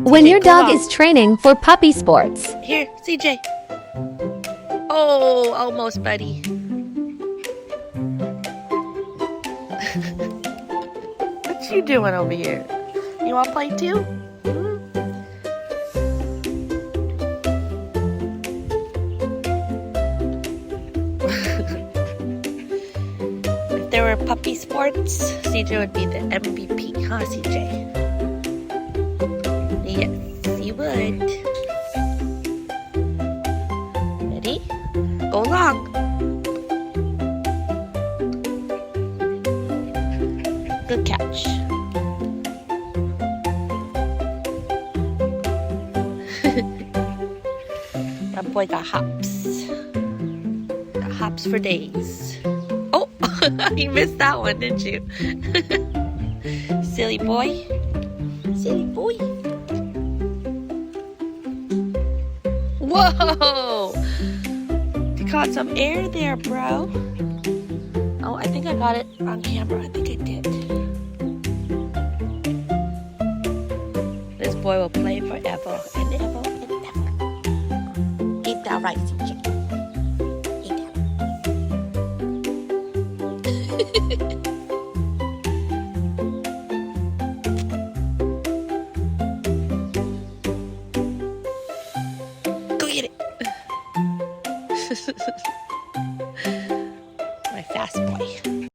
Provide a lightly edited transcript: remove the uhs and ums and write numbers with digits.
When CJ, your go dog long. is training for puppy sports. Here, CJ. Oh, almost, buddy. What you doing over here? You want to play too? If there were puppy sports, CJ would be the MVP, huh, CJ? Yes, you would. Ready? Go long. Good catch. That boy got hops. Got hops for days. Oh, you missed that one, didn't you? Silly boy. Silly boy. Whoa! You caught some air there, bro. Oh, I think I got it on camera. I think I did. This boy will play forever and ever and ever. Ain't that right, CJ? Ain't that right? Go get it. My fast boy.